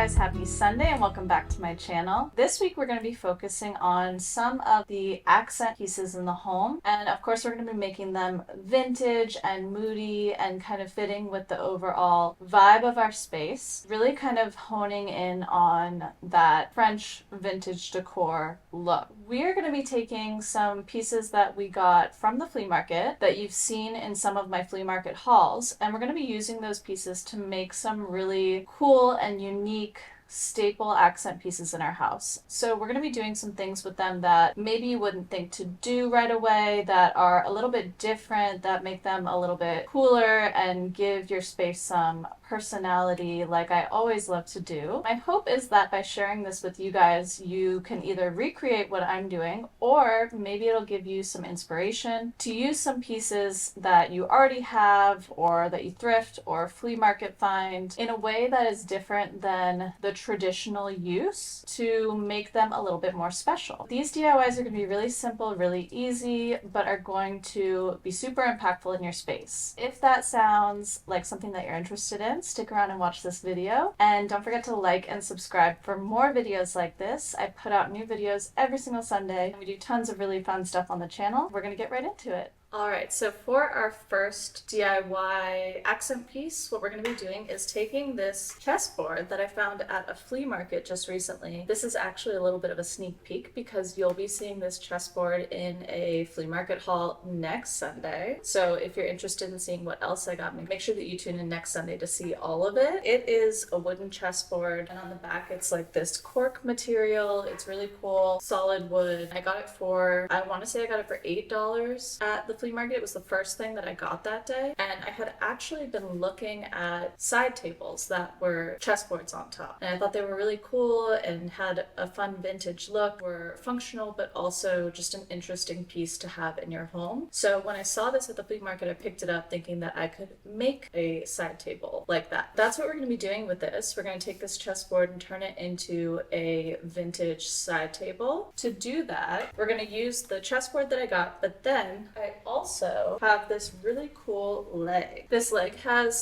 guys, happy Sunday and welcome back to my channel. This week we're going to be focusing on some of the accent pieces in the home, and of course we're going to be making them vintage and moody and kind of fitting with the overall vibe of our space, really kind of honing in on that French vintage decor look. We are going to be taking some pieces that we got from the flea market that you've seen in some of my flea market hauls, and we're going to be using those pieces to make some really cool and unique staple accent pieces in our house. So we're going to be doing some things with them that maybe you wouldn't think to do right away, that are a little bit different, that make them a little bit cooler and give your space some personality like I always love to do. My hope is that by sharing this with you guys, you can either recreate what I'm doing, or maybe it'll give you some inspiration to use some pieces that you already have or that you thrift or flea market find in a way that is different than the traditional use to make them a little bit more special. These DIYs are going to be really simple, really easy, but are going to be super impactful in your space. If that sounds like something that you're interested in, stick around and watch this video. And don't forget to like and subscribe for more videos like this. I put out new videos every single Sunday, and we do tons of really fun stuff on the channel. We're going to get right into it. Alright, so for our first DIY accent piece, what we're going to be doing is taking this chessboard that I found at a flea market just recently. This is actually a little bit of a sneak peek because you'll be seeing this chessboard in a flea market haul next Sunday. So if you're interested in seeing what else I got, make sure that you tune in next Sunday to see all of it. It is a wooden chessboard, and on the back it's like this cork material. It's really cool, solid wood. I got it for, I want to say I got it for $8 at the flea market. It was the first thing that I got that day, and I had actually been looking at side tables that were chessboards on top, and I thought they were really cool and had a fun vintage look, were functional but also just an interesting piece to have in your home. So when I saw this at the flea market, I picked it up thinking that I could make a side table like that. That's what we're going to be doing with this. We're going to take this chessboard and turn it into a vintage side table. To do that, we're going to use the chessboard that I got, but then I also have this really cool leg. This leg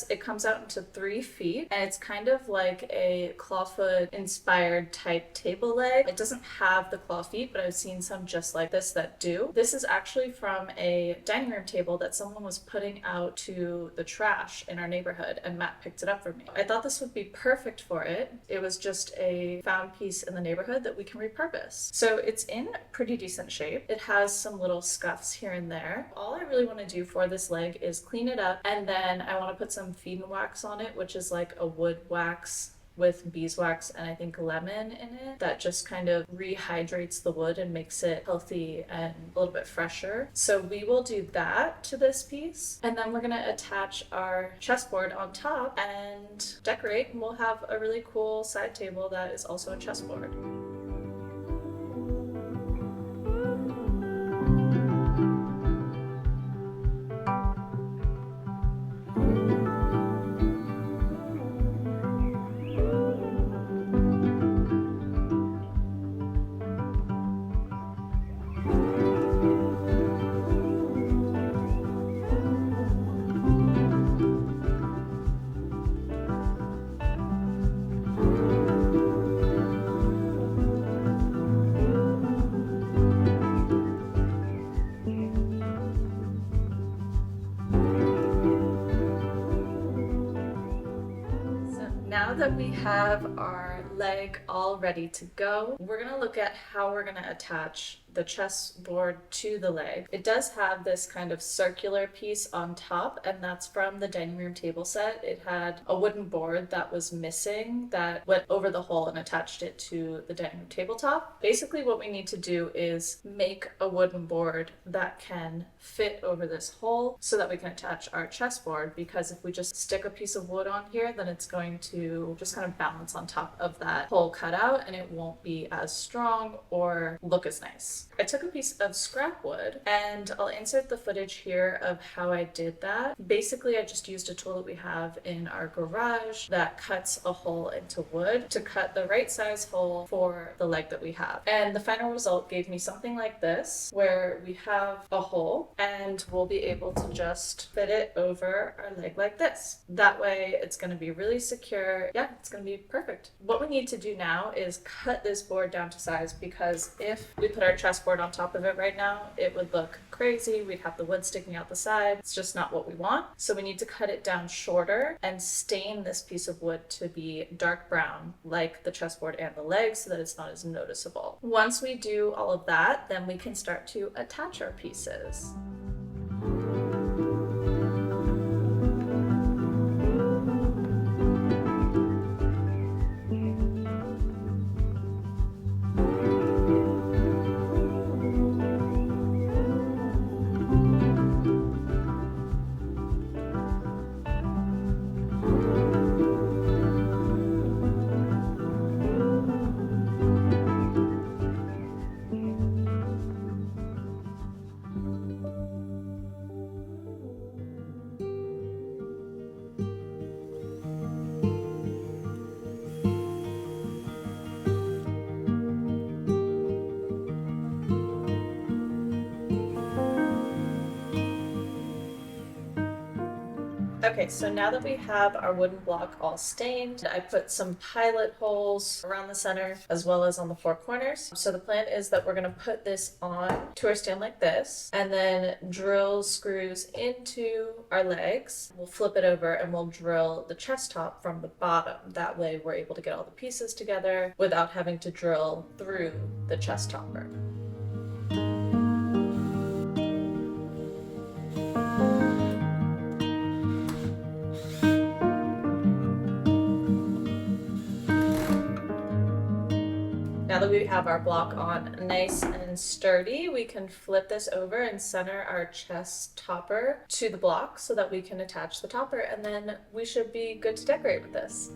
it comes out into 3 feet, and it's kind of like a clawfoot inspired type table leg. It doesn't have the claw feet, but I've seen some just like this that do. This is actually from a dining room table that someone was putting out to the trash in our neighborhood, and Matt picked it up for me. I thought this would be perfect for it. It was just a found piece in the neighborhood that we can repurpose. So it's in pretty decent shape. It has some little scuffs here and there. All I really want to do for this leg is clean it up, and then I want to put some feed and wax on it, which is like a wood wax with beeswax and I think lemon in it that just kind of rehydrates the wood and makes it healthy and a little bit fresher. So we will do that to this piece, and then we're going to attach our chessboard on top and decorate, and we'll have a really cool side table that is also a chessboard. Now that we have our leg all ready to go, we're going to look at how we're going to attach the chessboard to the leg. It does have this kind of circular piece on top, and that's from the dining room table set. It had a wooden board that was missing that went over the hole and attached it to the dining room tabletop. Basically what we need to do is make a wooden board that can fit over this hole so that we can attach our chessboard, because if we just stick a piece of wood on here, then it's going to just kind of balance on top of that hole cutout and it won't be as strong or look as nice. piece. I took a piece of scrap wood, and I'll insert the footage here of how I did that. Basically, I just used a tool that we have in our garage that cuts a hole into wood to cut the right size hole for the leg that we have. And the final result gave me something like this, where we have a hole and we'll be able to just fit it over our leg like this. That way it's going to be really secure. Yeah, it's going to be perfect. What we need to do now is cut this board down to size, because if we put our chessboard on top of it right now, it would look crazy. We'd have the wood sticking out the side. It's just not what we want. So we need to cut it down shorter and stain this piece of wood to be dark brown like the chessboard and the legs, so that it's not as noticeable. Once we do all of that, then we can start to attach our pieces. Okay, so now that we have our wooden block all stained, I put some pilot holes around the center as well as on the four corners. So the plan is that we're going to put this on to our stand like this, and then drill screws into our legs. We'll flip it over and we'll drill the chest top from the bottom. That way we're able to get all the pieces together without having to drill through the chest topper. Now that we have our block on nice and sturdy, we can flip this over and center our chest topper to the block so that we can attach the topper, and then we should be good to decorate with this.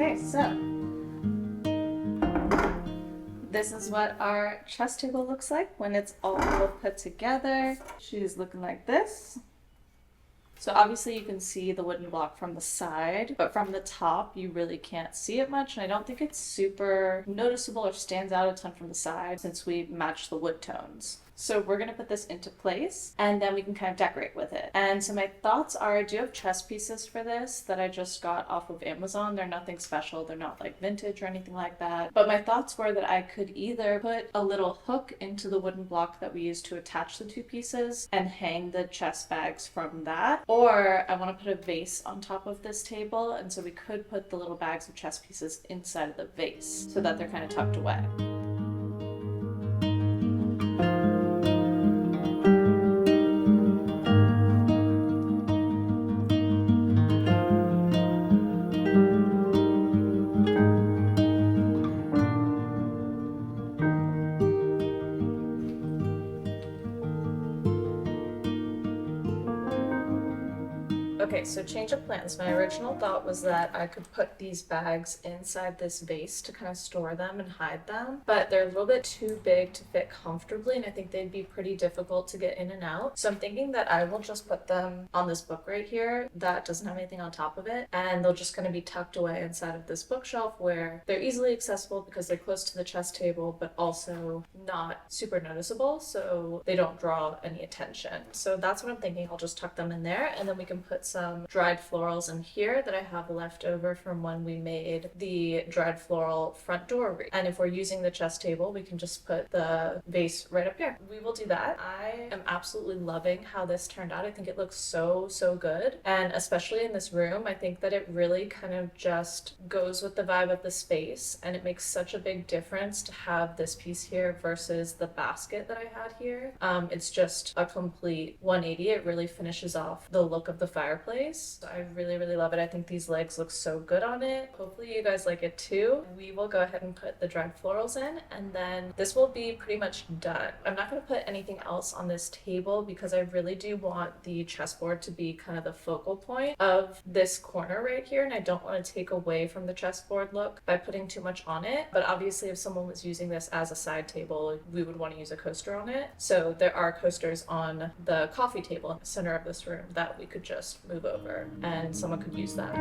Okay, so this is what our chess table looks like when it's all put together. She's looking like this. So obviously you can see the wooden block from the side, but from the top you really can't see it much, and I don't think it's super noticeable or stands out a ton from the side since we match the wood tones. So we're going to put this into place and then we can kind of decorate with it. And so my thoughts are, I do have chess pieces for this that I just got off of Amazon. They're nothing special. They're not like vintage or anything like that. But my thoughts were that I could either put a little hook into the wooden block that we use to attach the two pieces and hang the chess bags from that. Or I want to put a vase on top of this table. And so we could put the little bags of chess pieces inside of the vase so that they're kind of tucked away. Okay, so change of plans. My original thought was that I could put these bags inside this vase to kind of store them and hide them, but they're a little bit too big to fit comfortably, and I think they'd be pretty difficult to get in and out. So I'm thinking that I will just put them on this book right here that doesn't have anything on top of it, and they'll just kind of be tucked away inside of this bookshelf where they're easily accessible because they're close to the chess table, but also not super noticeable, so they don't draw any attention. So that's what I'm thinking. I'll just tuck them in there, and then we can put some dried florals in here that I have left over from when we made the dried floral front door wreath. And if we're using the chess table, we can just put the vase right up here. We will do that. I am absolutely loving how this turned out. I think it looks so good, and especially in this room, I think that it really kind of just goes with the vibe of the space, and it makes such a big difference to have this piece here versus the basket that I had here. It's just a complete 180. It really finishes off the look of the fireplace. Marketplace. So I really, really love it. I think these legs look so good on it. Hopefully you guys like it too. We will go ahead and put the dried florals in, and then this will be pretty much done. I'm not going to put anything else on this table because I really do want the chessboard to be kind of the focal point of this corner right here, and I don't want to take away from the chessboard look by putting too much on it. But obviously if someone was using this as a side table, we would want to use a coaster on it. So there are coasters on the coffee table in the center of this room that we could just move over and someone could use that.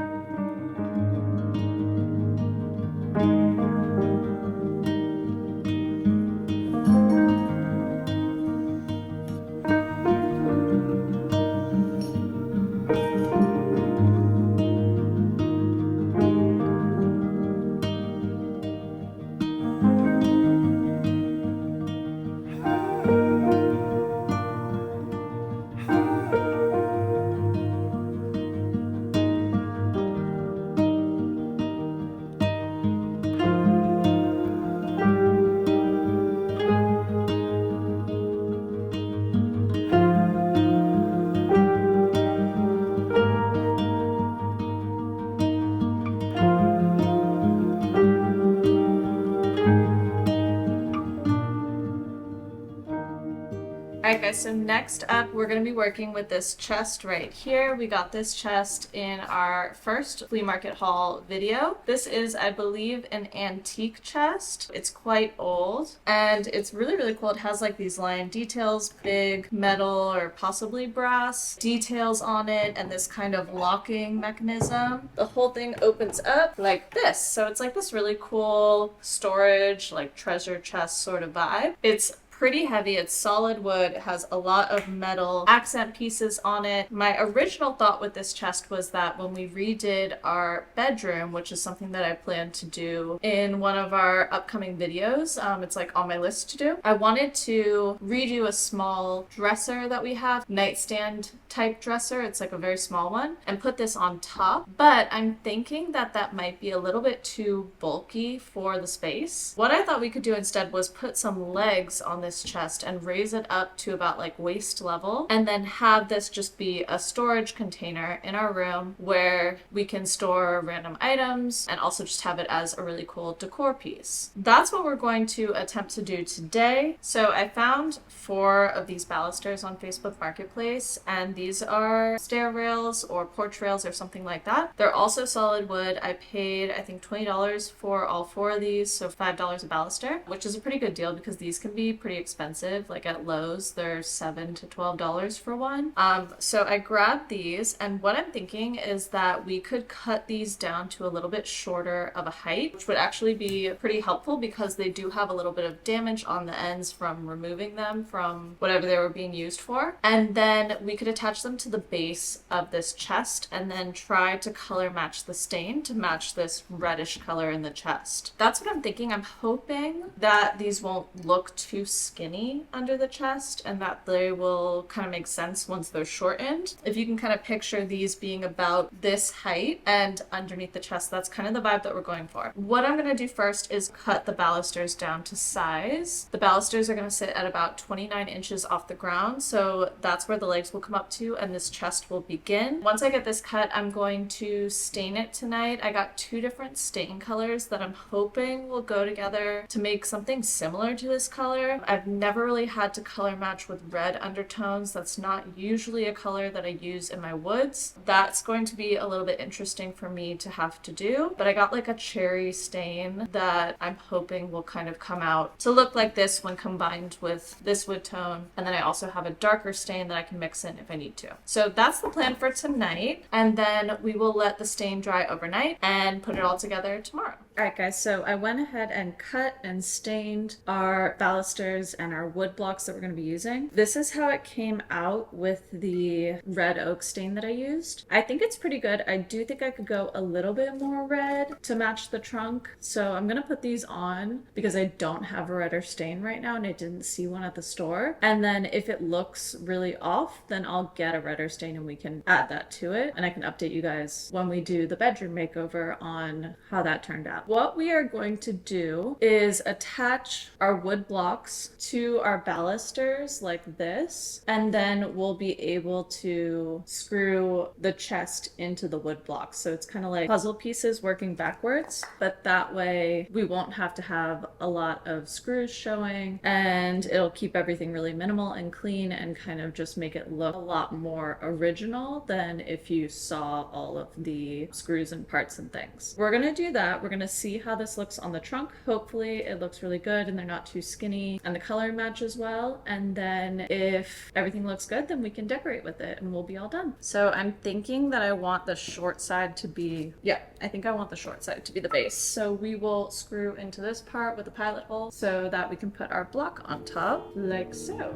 Alright guys, so next up we're going to be working with this chest right here. We got this chest in our first flea market haul video. This is, I believe, an antique chest. It's quite old and it's really, really cool. It has like these lion details, big metal or possibly brass details on it, and this kind of locking mechanism. The whole thing opens up like this. So it's like this really cool storage, like treasure chest sort of vibe. It's pretty heavy. It's solid wood. It has a lot of metal accent pieces on it. My original thought with this chest was that when we redid our bedroom, which is something that I plan to do in one of our upcoming videos, it's like on my list to do, I wanted to redo a small dresser that we have, nightstand type dresser. It's like a very small one, and put this on top. But I'm thinking that that might be a little bit too bulky for the space. What I thought we could do instead was put some legs on this chest and raise it up to about like waist level, and then have this just be a storage container in our room where we can store random items and also just have it as a really cool decor piece. That's what we're going to attempt to do today. So I found 4 of these balusters on Facebook Marketplace, and these are stair rails or porch rails or something like that. They're also solid wood. I paid, I think, $20 for all 4 of these, so $5 a baluster, which is a pretty good deal because these can be pretty expensive. Like at Lowe's, they're $7 to $12 for one. So I grabbed these, and what I'm thinking is that we could cut these down to a little bit shorter of a height, which would actually be pretty helpful because they do have a little bit of damage on the ends from removing them from whatever they were being used for. And then we could attach them to the base of this chest and then try to color match the stain to match this reddish color in the chest. That's what I'm thinking. I'm hoping that these won't look too skinny under the chest and that they will kind of make sense once they're shortened. If you can kind of picture these being about this height and underneath the chest, that's kind of the vibe that we're going for. What I'm going to do first is cut the balusters down to size. The balusters are going to sit at about 29 inches off the ground, so that's where the legs will come up to and this chest will begin. Once I get this cut, I'm going to stain it tonight. I got 2 different stain colors that I'm hoping will go together to make something similar to this color. I've never really had to color match with red undertones. That's not usually a color that I use in my woods. That's going to be a little bit interesting for me to have to do, but I got like a cherry stain that I'm hoping will kind of come out to look like this when combined with this wood tone, and then I also have a darker stain that I can mix in if I need to. So that's the plan for tonight, and then we will let the stain dry overnight and put it all together tomorrow. Alright guys, so I went ahead and cut and stained our balusters and our wood blocks that we're going to be using. This is how it came out with the red oak stain that I used. I think it's pretty good. I do think I could go a little bit more red to match the trunk. So I'm going to put these on because I don't have a redder stain right now and I didn't see one at the store. And then if it looks really off, then I'll get a redder stain and we can add that to it. And I can update you guys when we do the bedroom makeover on how that turned out. what we are going to do is attach our wood blocks to our balusters like this, and then we'll be able to screw the chest into the wood blocks. So it's kind of like puzzle pieces working backwards, but that way we won't have to have a lot of screws showing, and it'll keep everything really minimal and clean and kind of just make it look a lot more original than if you saw all of the screws and parts and things. We're gonna do that. We're gonna see how this looks on the trunk. Hopefully it looks really good and they're not too skinny and the color matches well. And then if everything looks good, then we can decorate with it and we'll be all done. So I'm thinking that I want the short side to be, I think I want the short side to be the base. So we will screw into this part with a pilot hole so that we can put our block on top like so.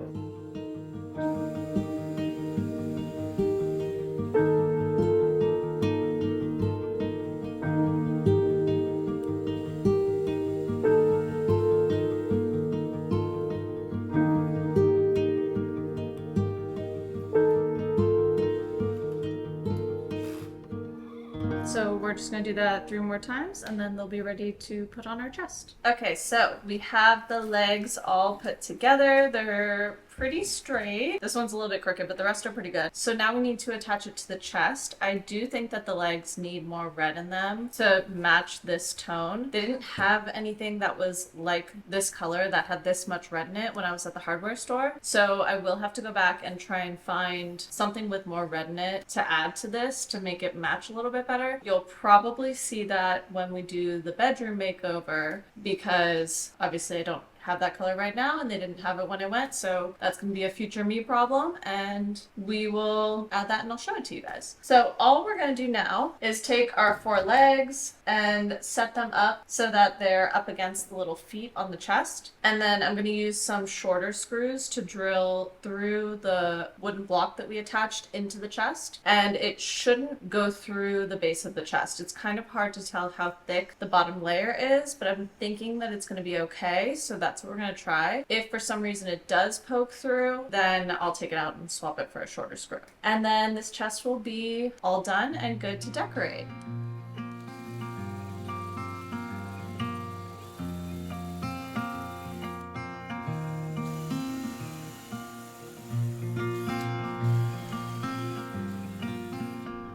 So we're just gonna do that 3 more times and then they'll be ready to put on our chest. Okay, so we have the legs all put together. They're pretty straight. This one's a little bit crooked, but the rest are pretty good. So now we need to attach it to the chest. I do think that the legs need more red in them to match this tone. They didn't have anything that was like this color that had this much red in it when I was at the hardware store. So I will have to go back and try and find something with more red in it to add to this to make it match a little bit better. You'll probably see that when we do the bedroom makeover, because obviously I don't have that color right now and they didn't have it when I went, so that's gonna be a future me problem, and we will add that and I'll show it to you guys. So all we're gonna do now is take our 4 legs and set them up so that they're up against the little feet on the chest, and then I'm gonna use some shorter screws to drill through the wooden block that we attached into the chest, and it shouldn't go through the base of the chest. It's kind of hard to tell how thick the bottom layer is, but I'm thinking that it's gonna be okay, so that's what we're gonna try. If for some reason it does poke through, then I'll take it out and swap it for a shorter screw. And then this chest will be all done and good to decorate.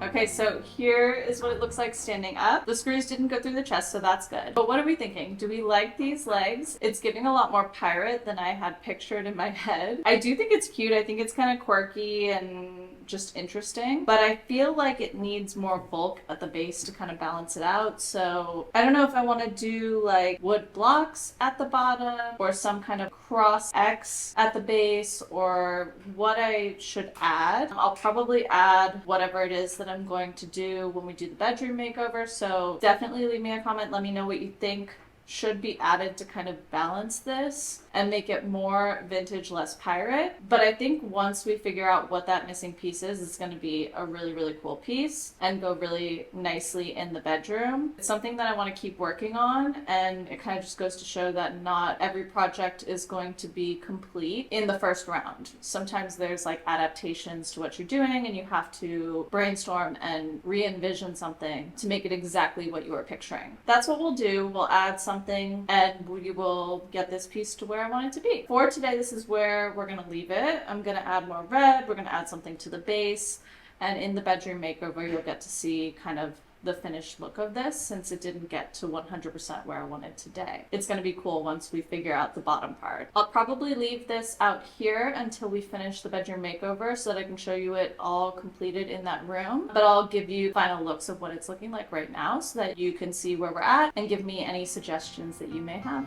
Okay, so here is what it looks like standing up. The screws didn't go through the chest, so that's good. But what are we thinking? Do we like these legs? It's giving a lot more pirate than I had pictured in my head. I do think it's cute. I think it's kind of quirky and just interesting, but I feel like it needs more bulk at the base to kind of balance it out. So I don't know if I want to do like wood blocks at the bottom or some kind of cross X at the base, or what I should add. I'll probably add whatever it is that I'm going to do when we do the bedroom makeover. So definitely leave me a comment. Let me know what you think should be added to kind of balance this and make it more vintage, less pirate. But I think once we figure out what that missing piece is, it's going to be a really, really cool piece and go really nicely in the bedroom. It's something that I want to keep working on, and it kind of just goes to show that not every project is going to be complete in the first round. Sometimes there's like adaptations to what you're doing and you have to brainstorm and re-envision something to make it exactly what you were picturing. That's what we'll do. We'll add something and we will get this piece to where I want it to be. For today, this is where we're going to leave it. I'm going to add more red. We're going to add something to the base. And in the bedroom makeover, you'll get to see kind of the finished look of this, since it didn't get to 100% where I wanted today. It's going to be cool once we figure out the bottom part. I'll probably leave this out here until we finish the bedroom makeover so that I can show you it all completed in that room. But I'll give you final looks of what it's looking like right now so that you can see where we're at and give me any suggestions that you may have.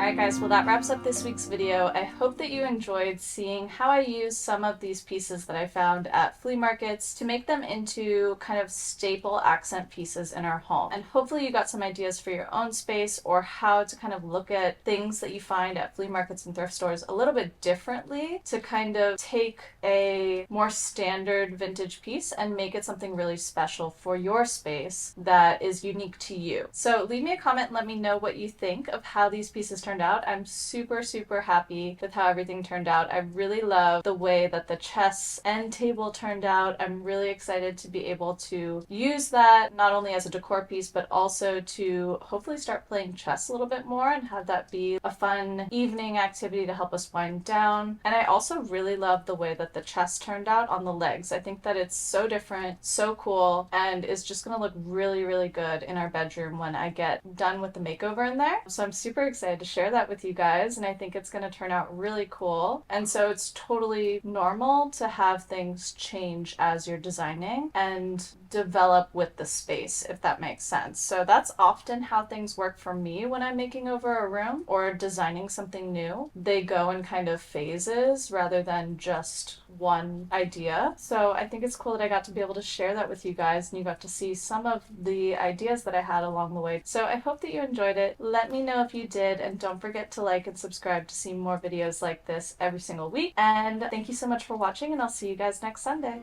I Alright guys, well that wraps up this week's video. I hope that you enjoyed seeing how I use some of these pieces that I found at flea markets to make them into kind of staple accent pieces in our home. And hopefully you got some ideas for your own space or how to kind of look at things that you find at flea markets and thrift stores a little bit differently to kind of take a more standard vintage piece and make it something really special for your space that is unique to you. So leave me a comment and let me know what you think of how these pieces turned out. I'm super happy with how everything turned out. I really love the way that the chess end table turned out. I'm really excited to be able to use that not only as a decor piece but also to hopefully start playing chess a little bit more and have that be a fun evening activity to help us wind down. And I also really love the way that the chess turned out on the legs. I think that it's so different, so cool, and is just gonna look really good in our bedroom when I get done with the makeover in there. So I'm super excited to share that with you guys, and I think it's gonna turn out really cool. And so it's totally normal to have things change as you're designing and develop with the space, if that makes sense. So that's often how things work for me when I'm making over a room or designing something new. They go in kind of phases rather than just one idea. So I think it's cool that I got to be able to share that with you guys and you got to see some of the ideas that I had along the way. So I hope that you enjoyed it. Let me know if you did, and don't forget to like and subscribe to see more videos like this every single week. And thank you so much for watching, and I'll see you guys next Sunday.